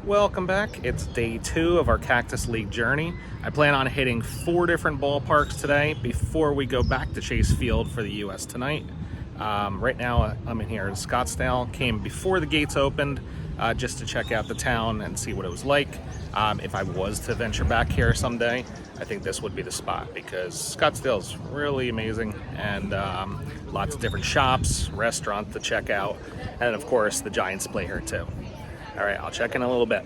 Welcome back. It's day 2 of our Cactus League journey. I plan on hitting 4 different ballparks today before we go back to Chase Field for the US tonight. Right now I'm in here in Scottsdale. Came before the gates opened just to check out the town and see what it was like. If I was to venture back here someday, I think this would be the spot because Scottsdale is really amazing and lots of different shops, restaurants to check out, and of course the Giants play here too. All right, I'll check in a little bit.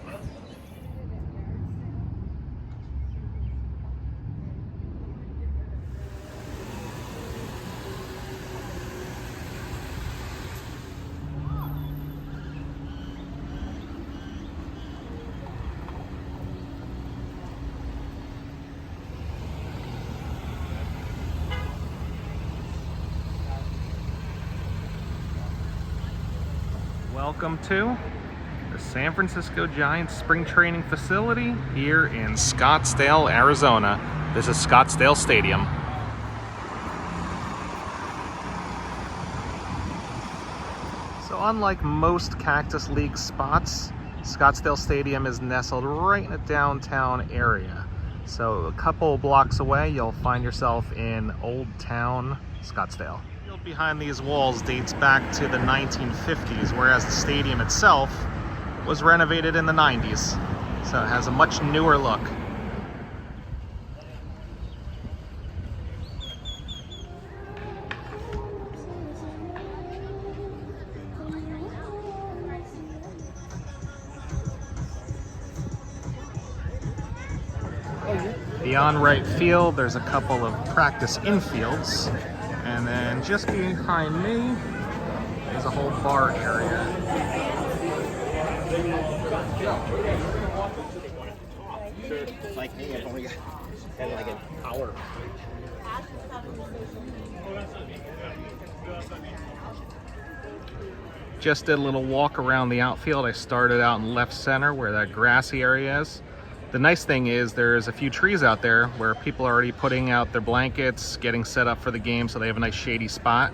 Welcome to the San Francisco Giants spring training facility here in Scottsdale, Arizona. This is Scottsdale Stadium. So unlike most Cactus League spots, Scottsdale Stadium is nestled right in a downtown area. So a couple blocks away, you'll find yourself in Old Town Scottsdale. Behind these walls dates back to the 1950s, whereas the stadium itself was renovated in the 90s. So it has a much newer look. Beyond right field, there's a couple of practice infields. And then just behind me is a whole bar area. Like me, I've only got like an hour. Just did a little walk around the outfield. I started out in left center where that grassy area is. The nice thing is there's a few trees out there where people are already putting out their blankets, getting set up for the game, so they have a nice shady spot.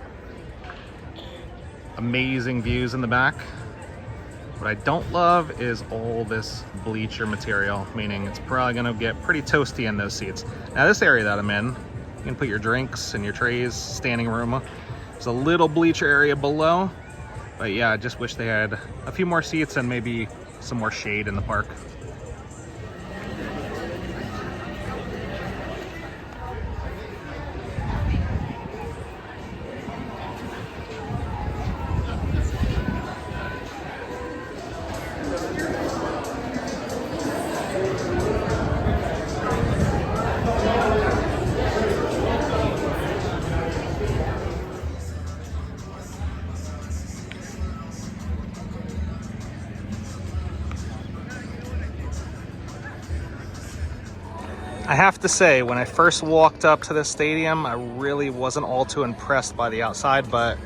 Amazing views in the back. What I don't love is all this bleacher material, meaning it's probably gonna get pretty toasty in those seats. Now this area that I'm in, you can put your drinks and your trays, standing room. There's a little bleacher area below, but yeah, I just wish they had a few more seats and maybe some more shade in the park. I have to say, when I first walked up to this stadium, I really wasn't all too impressed by the outside, but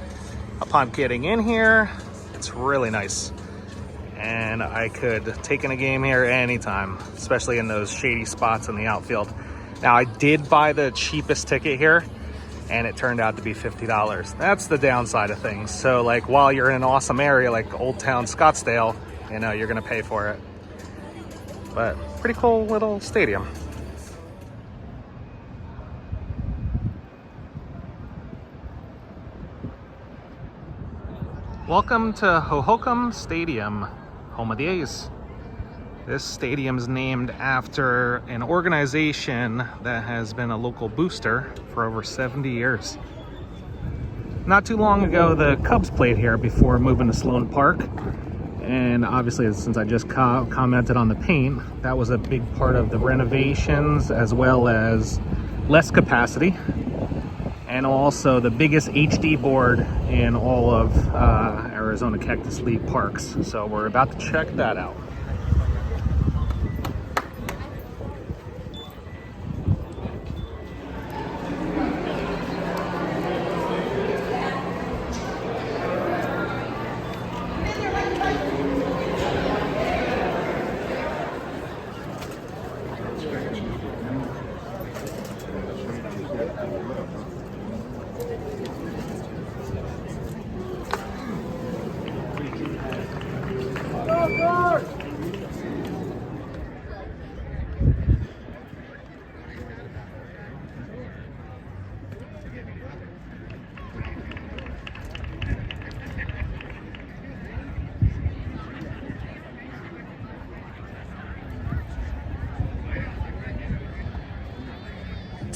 upon getting in here, it's really nice. And I could take in a game here anytime, especially in those shady spots in the outfield. Now, I did buy the cheapest ticket here, and it turned out to be $50. That's the downside of things. So, like, while you're in an awesome area like Old Town Scottsdale, you know, you're gonna pay for it. But pretty cool little stadium. Welcome to Hohokam Stadium, home of the A's. This stadium's named after an organization that has been a local booster for over 70 years. Not too long ago, the Cubs played here before moving to Sloan Park. And obviously, since I just commented on the paint, that was a big part of the renovations as well as less capacity. And also the biggest HD board in all of Arizona Cactus League parks. So we're about to check that out.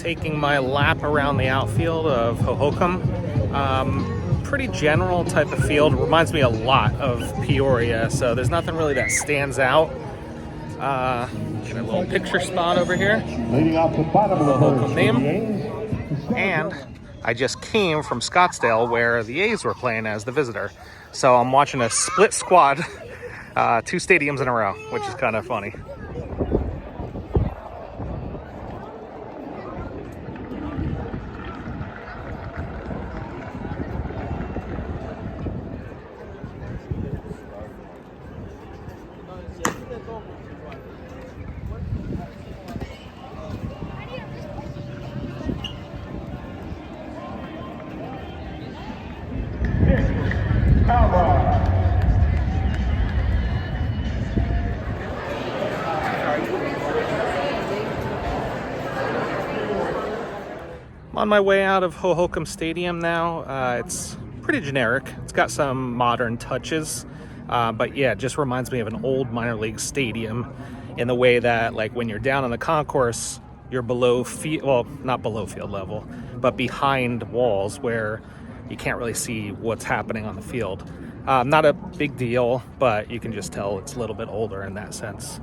taking my lap around the outfield of Hohokam. Pretty general type of field. Reminds me a lot of Peoria, so there's nothing really that stands out. Get a little picture spot over here. Leading off the bottom of the Hohokam first, name. the A's. And I just came from Scottsdale where the A's were playing as the visitor. So I'm watching a split squad, 2 stadiums in a row, which is kind of funny. I'm on my way out of Hohokam Stadium now. It's pretty generic. It's got some modern touches, but yeah, it just reminds me of an old minor league stadium in the way that, like, when you're down in the concourse, you're below well, not below field level, but behind walls where you can't really see what's happening on the field. Not a big deal, but you can just tell it's a little bit older in that sense.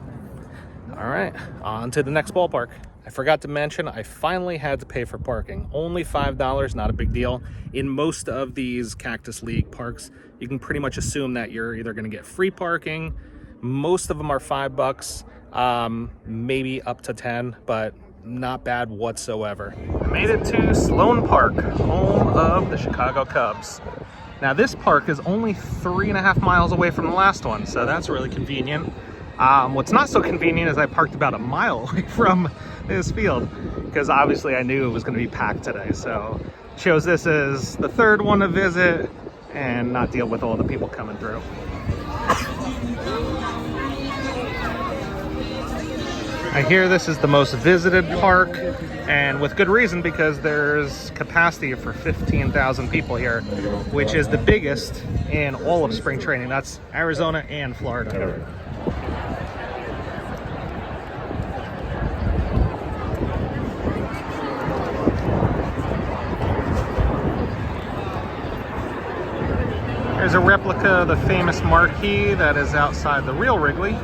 All right, on to the next ballpark. I forgot to mention, I finally had to pay for parking. Only $5, not a big deal. In most of these Cactus League parks, you can pretty much assume that you're either going to get free parking. Most of them are $5, maybe up to 10, but not bad whatsoever. I made it to Sloan Park, home of the Chicago Cubs. Now this park is only 3.5 miles away from the last one, so that's really convenient. What's not so convenient is I parked about a mile away from this field because obviously I knew it was going to be packed today. So chose this as the third one to visit and not deal with all the people coming through. I hear this is the most visited park, and with good reason, because there's capacity for 15,000 people here, which is the biggest in all of spring training. That's Arizona and Florida. There's a replica of the famous marquee that is outside the real Wrigley.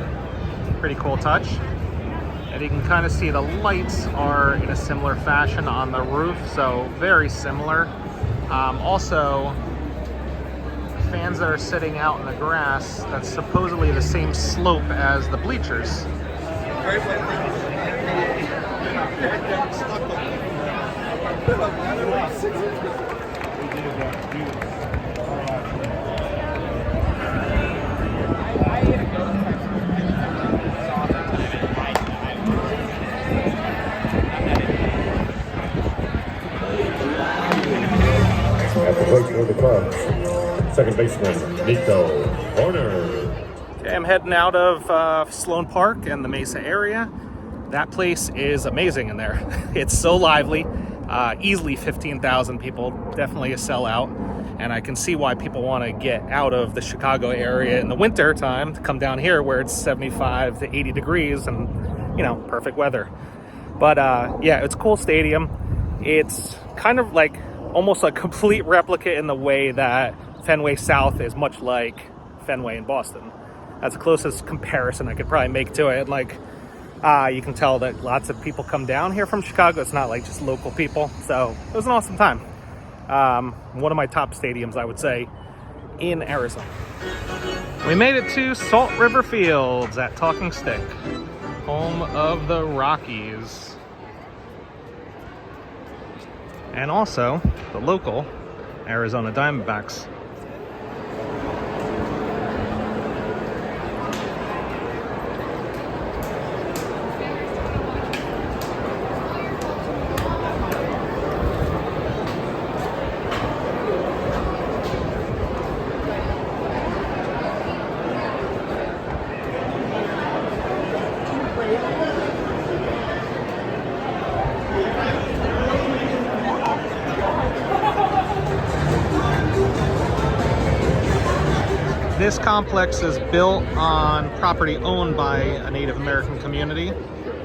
Pretty cool touch. And you can kind of see the lights are in a similar fashion on the roof, so very similar. Also, fans that are sitting out in the grass, that's supposedly the same slope as the bleachers. Approaching the Cubs, second baseman Nico Horner. Okay, I'm heading out of Sloan Park and the Mesa area. That place is amazing in there. It's so lively. Easily 15,000 people, definitely a sellout. And I can see why people want to get out of the Chicago area in the winter time to come down here where it's 75 to 80 degrees and, you know, perfect weather. But yeah, it's a cool stadium. It's kind of like almost a complete replica in the way that Fenway South is much like Fenway in Boston. That's the closest comparison I could probably make to it. Like, you can tell that lots of people come down here from Chicago. It's not like just local people. So it was an awesome time. One of my top stadiums, I would say, in Arizona. We made it to Salt River Fields at Talking Stick, home of the Rockies. And also the local Arizona Diamondbacks. This complex is built on property owned by a Native American community.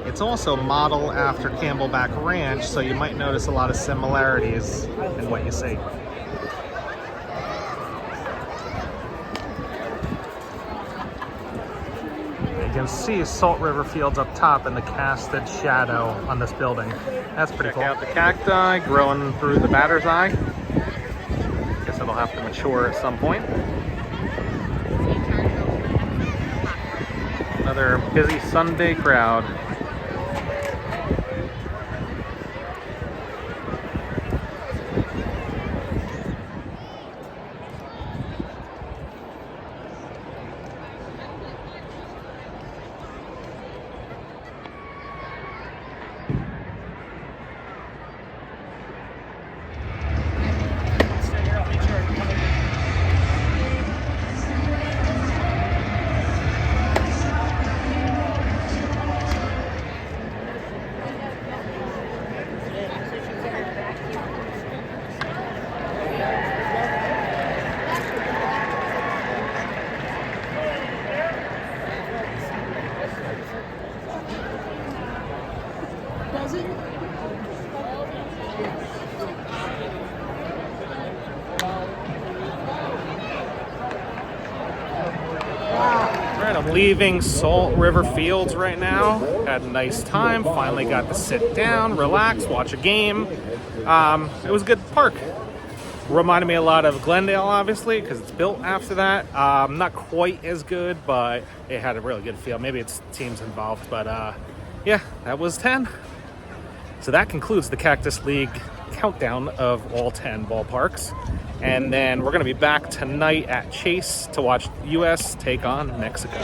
It's also modeled after Camelback Ranch, so you might notice a lot of similarities in what you see. You can see Salt River Fields up top and the casted shadow on this building. That's pretty cool. Check out the cacti growing through the batter's eye. Guess it'll have to mature at some point. Another busy Sunday crowd. Alright, I'm leaving Salt River Fields right now. Had a nice time. Finally got to sit down, relax, watch a game. It was a good park. Reminded me a lot of Glendale, obviously, because it's built after that. Not quite as good, but it had a really good feel. Maybe it's teams involved, but yeah, that was 10. So that concludes the Cactus League countdown of all 10 ballparks. And then we're going to be back tonight at Chase to watch U.S. take on Mexico.